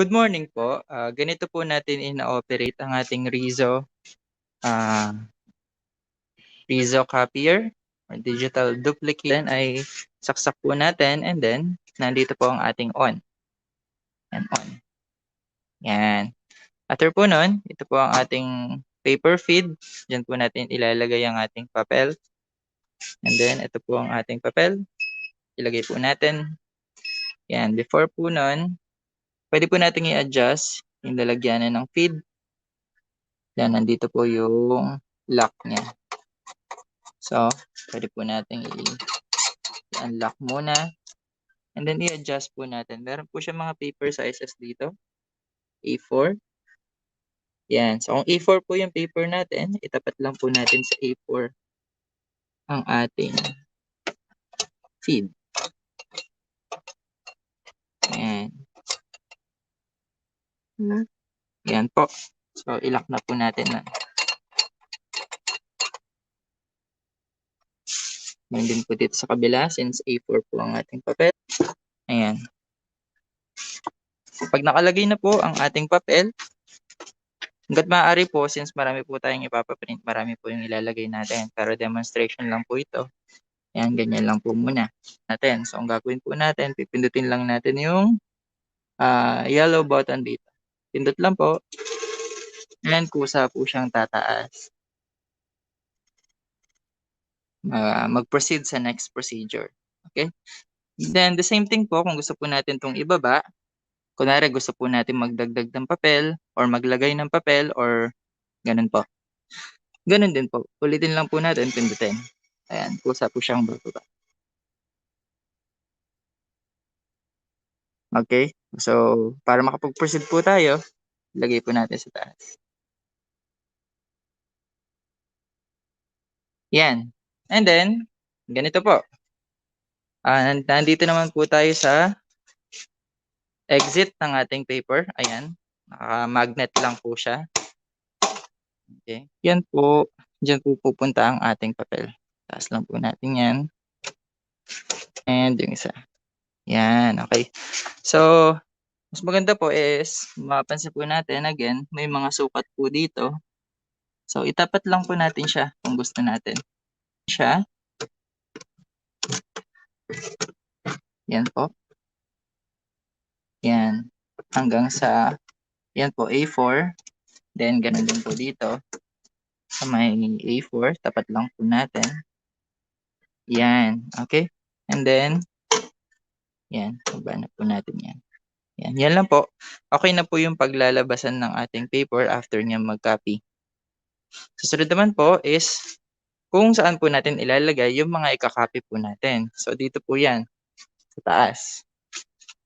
Good morning po. Ganito po natin ino-operate ang ating Rizzo copier or digital duplicate. Then ay saksak po natin and then nandito po ang ating on and on. Yan. After po nun, ito po ang ating paper feed. Diyan po natin ilalagay ang ating papel. And then ito po ang ating papel. Ilagay po natin. Yan. Before po nun, pwede po natin i-adjust yung lalagyanan ng feed. Yan, nandito po yung lock niya. So, pwede po natin i-unlock muna. And then i-adjust po natin. Meron po siya mga paper sizes dito. A4. Yan. So, kung A4 po yung paper natin, itapat lang po natin sa A4 ang ating feed. Yan. Yan po. So, ilock na po natin na. Yan din po dito sa kabila since A4 po ang ating papel. Ayan. Pag nakalagay na po ang ating papel, hanggat maaari po, since marami po tayong ipapaprint, marami po yung ilalagay natin. Pero demonstration lang po ito. Yan, ganyan lang po muna natin. So, ang gagawin po natin, pipindutin lang natin yung yellow button dito. Pindot lang po. And kusa po siyang tataas. Mag-proceed sa next procedure. Okay? Then, the same thing po, kung gusto po natin itong ibaba, kunwari gusto po natin magdagdag ng papel or maglagay ng papel or ganun po. Ganun din po. Ulitin lang po natin, pindutin. Ayan, kusa po siyang bababa. Okay? So, para makapag-proceed po tayo, lagay po natin sa taas. Yan. And then, ganito po. Nandito naman po tayo sa exit ng ating paper. Ayan. Naka-magnet lang po siya. Okay. Yan po. Diyan po pupunta ang ating papel. Taas lang po natin yan. And yung isa. Yan. Okay. So, mas maganda po is, mapapansin po natin, again, may mga sukat po dito. So, itapat lang po natin siya kung gusto natin. Siya. Yan po. Yan. Hanggang sa, yan po, A4. Then, ganun din po dito. Sa may A4, tapat lang po natin. Yan. Okay? And then, yan. Baba na po natin yan. Yan. Yan lang po. Okay na po yung paglalabasan ng ating paper after niya mag-copy. Susunod naman po is, kung saan po natin ilalagay yung mga ikakopy po natin. So, dito po yan. Sa taas.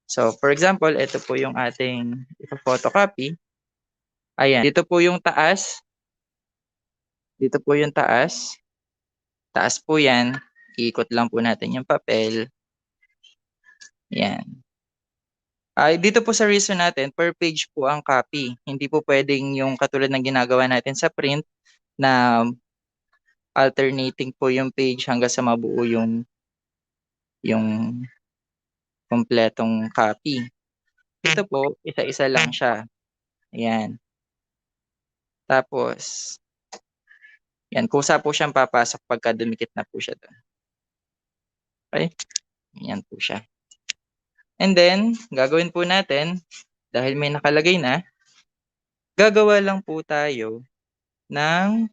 So, for example, ito po yung ating ipa-photocopy. Ayan. Dito po yung taas. Dito po yung taas. Taas po yan. Iikot lang po natin yung papel. Yan. Dito po sa reason natin, per page po ang copy. Hindi po pwedeng yung katulad ng ginagawa natin sa print na alternating po yung page hanggang sa mabuo yung kompletong copy. Ito po, isa-isa lang siya. Ayan. Tapos, yan, kusa po siyang papasok pagka dumikit na po siya doon. Okay? Yan po siya. And then, gagawin po natin, dahil may nakalagay na, gagawa lang po tayo ng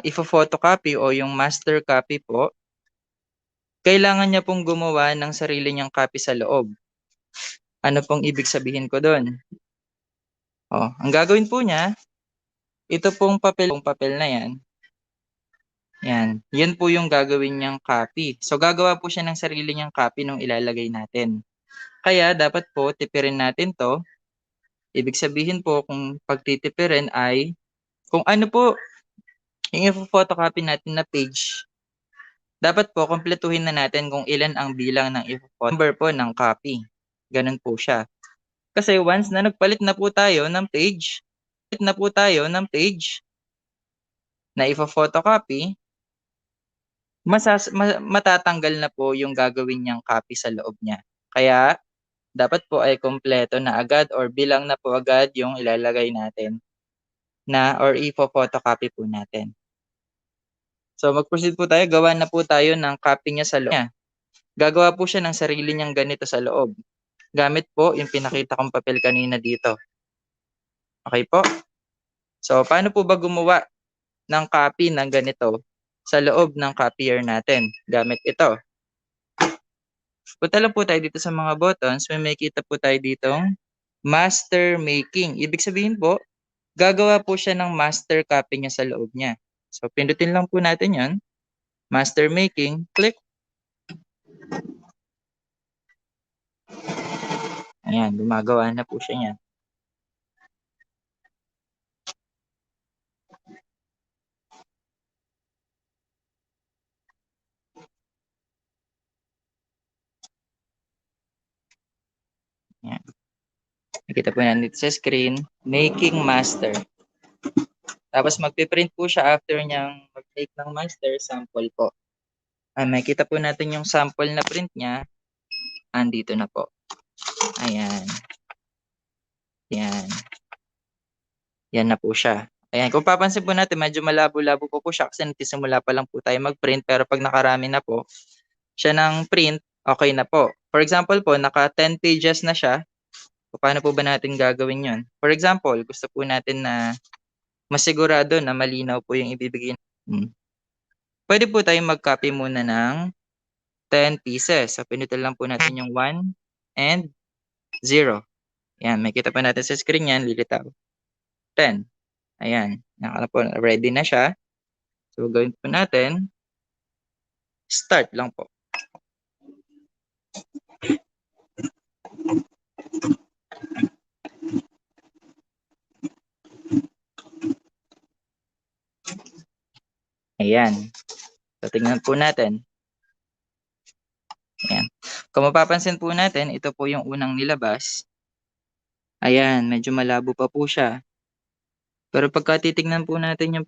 ifo-photocopy o yung master copy po. Kailangan niya pong gumawa ng sarili niyang copy sa loob. Ano pong ibig sabihin ko doon? Ang gagawin po niya, ito pong papel na yan. Yan. Yan po yung gagawin niyang copy. So, gagawa po siya ng sarili niyang copy nung ilalagay natin. Kaya, dapat po, tipirin natin to. Ibig sabihin po, kung pagtitipirin ay, kung ano po, yung i-photocopy natin na page, dapat po, kompletuhin na natin kung ilan ang bilang ng number po ng copy. Ganun po siya. Kasi once na nagpalit na po tayo ng page, na i-photocopy, matatanggal na po yung gagawin niyang copy sa loob niya. Kaya, dapat po ay kumpleto na agad or bilang na po agad yung ilalagay natin na or ipo-photocopy po natin. So mag-proceed po tayo, gawa na po tayo ng copy niya sa loob niya. Gagawa po siya ng sarili niyang ganito sa loob. Gamit po yung pinakita kong papel kanina dito. Okay po? So paano po ba gumawa ng copy ng ganito sa loob ng copier natin? Gamit ito. Punta lang po tayo dito sa mga buttons, may makikita po tayo ditong master making. Ibig sabihin po, gagawa po siya ng master copy niya sa loob niya. So pindutin lang po natin 'yon. Master making, click. Ayan, gumagawa na po siya niyan. Ayan. Nakita po yan dito sa screen, making master. Tapos magpiprint po siya after niyang mag-make ng master sample po. Ay, makita po natin yung sample na print niya. Andito na po. Ayan. Yan. Yan na po siya. Ayan, kung papansin po natin, medyo malabo-labo po siya kasi nagsisimula pa lang po tayo mag-print. Pero pag nakarami na po siya ng print, okay na po. For example po, naka 10 pages na siya. Paano po ba natin gagawin yon? For example, gusto po natin na masigurado na malinaw po yung ibibigay. Pwede po tayong mag-copy muna ng 10 pieces. So, pinutin lang po natin yung 1 and 0. Ayan, makita pa natin sa screen yan, lilitaw. 10. Ayan, po, ready na siya. So, gawin po natin, start lang po. Ayan. So, tingnan po natin. Ayan. Kung mapapansin po natin, ito po yung unang nilabas. Ayan, medyo malabo pa po siya. Pero pagka titignan po natin yung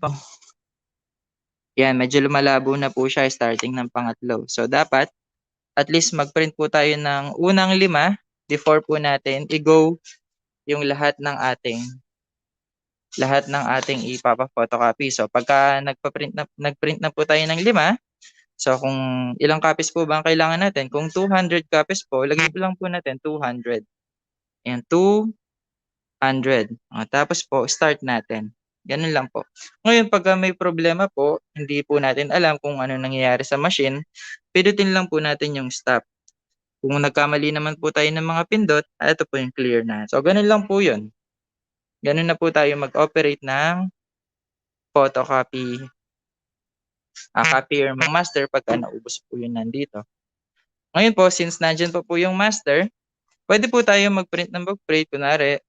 yan, medyo lumalabo na po siya starting ng pangatlo. So, dapat at least mag-print po tayo ng unang 5 before po natin i-go yung lahat ng ating ipapa-photocopy. So, pagka nagprint na po tayo ng 5, so kung ilang copies po ba ang kailangan natin? Kung 200 copies po, lagay po lang po natin 200. Ayan, 200. Tapos po, start natin. Ganun lang po. Ngayon, pagka may problema po, hindi po natin alam kung ano nangyayari sa machine, pindutin lang po natin yung stop. Kung nagkamali naman po tayo ng mga pindot, ito po yung clear na. So, ganun lang po yun. Ganun na po tayo mag-operate ng photocopy, copier ng master pagka naubos po yun nandito. Ngayon po, since nandyan pa po yung master, pwede po tayo mag-print ng mag-print. Kunwari,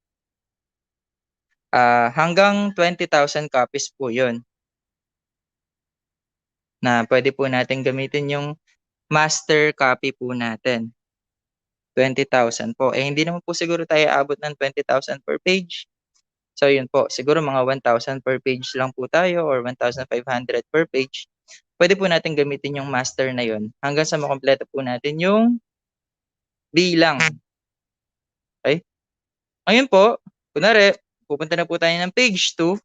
hanggang 20,000 copies po yun na pwede po natin gamitin yung master copy po natin. 20,000 po. Eh, hindi naman po siguro tayo abot ng 20,000 per page. So, yun po. Siguro mga 1,000 per page lang po tayo or 1,500 per page. Pwede po natin gamitin yung master na yun hanggang sa makompleto po natin yung bilang. Okay? Ngayon po, kunwari, pupunta na po tayo ng page 2,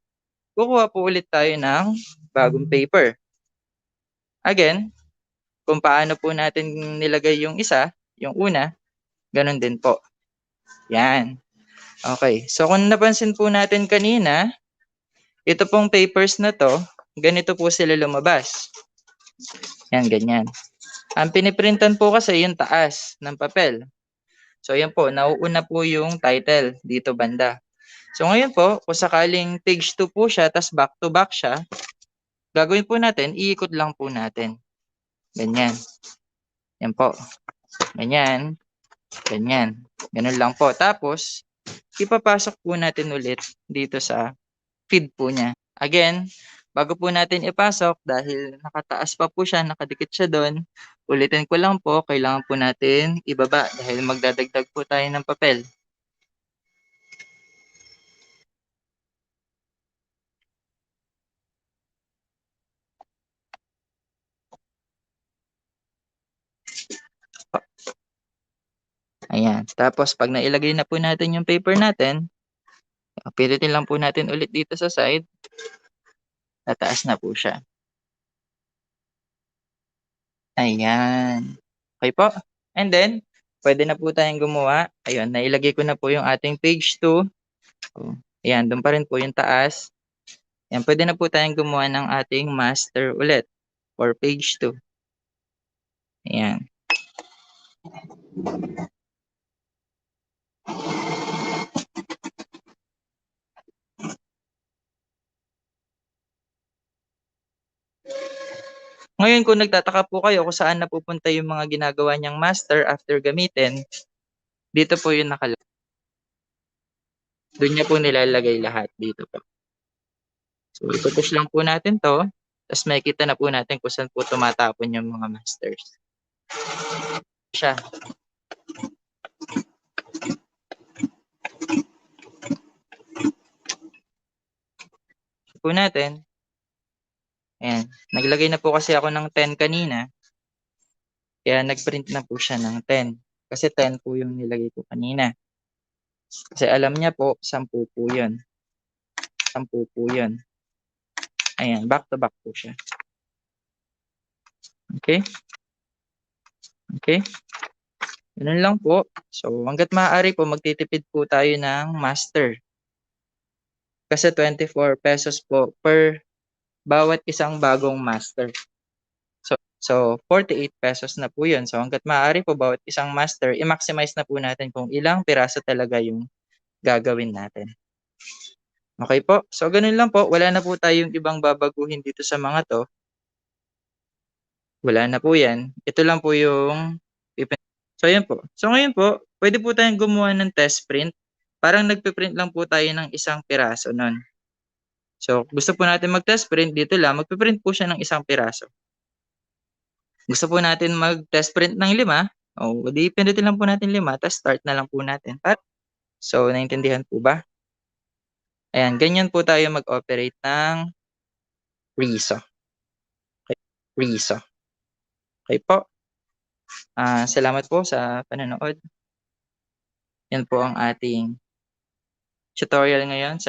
kukuha po ulit tayo ng bagong paper. Again, kung paano po natin nilagay yung isa, yung una, ganun din po. Yan. Okay. So, kung napansin po natin kanina, ito pong papers na to, ganito po sila lumabas. Yan, ganyan. Ang piniprintan po kasi yung taas ng papel. So, yan po, nauuna po yung title dito banda. So, ngayon po, kung sakaling page 2 po siya, tas back to back siya, gagawin po natin, iikot lang po natin. Ganyan. Yan po. Ganyan. Ganyan. Ganun lang po. Tapos, ipapasok po natin ulit dito sa feed po niya. Again, bago po natin ipasok, dahil nakataas pa po siya, nakadikit siya doon, ulitin ko lang po, kailangan po natin ibaba dahil magdadagdag po tayo ng papel. Ayan. Tapos 'pag nailagay na po natin yung paper natin, pilitin lang po natin ulit dito sa side, tataas na po siya. Ayan. Okey po. And then, puwede na po tayong gumawa. Ayun, nailagay ko na po yung ating page 2. Oh, ayan, dun pa rin po yung taas. Ayan, puwede na po tayong gumawa ng ating master ulit or page 2. Ayan. Ngayon kung nagtataka po kayo kung saan napupunta yung mga ginagawa niyang master after gamitin, dito po yung dun niya po nilalagay lahat, dito po. So, ipu-push lang po natin 'to, ta's makikita na po natin kung saan po tumatapon yung mga masters. Siya po natin, ayan, naglagay na po kasi ako ng 10 kanina, kaya nag-print na po siya ng 10. Kasi 10 po yung nilagay ko kanina. Kasi alam niya po 10 po yun, 10 po yun. Ayan, back to back po siya. Okey, okey. Gano'n lang po. So, hangga't maaari po magtitipid po tayo ng master. Kasi ₱24 po per bawat isang bagong master. So, ₱48 na po 'yun. So, hangga't maaari po bawat isang master i-maximize na po natin kung ilang piraso talaga yung gagawin natin. Okey po. So, gano'n lang po. Wala na po tayong ibang babaguhin dito sa mga 'to. Wala na po 'yan. Ito lang po yung so, ayan po. So, ngayon po, puwede po tayong gumawa ng test print. Parang nagpi-print lang po tayo ng isang piraso nun. So, gusto po natin mag-test print, dito lang magpi-print po siya ng isang piraso. Gusto po natin mag-test print ng 5, o 'di pindutin lang po natin 5 ta's start na lang po natin so, naintindihan po ba? Ayan, ganyan po tayo mag-operate ng Riso, Riso. Okey po. Salamat po sa panonood. 'Yan po ang ating tutorial ngayon sa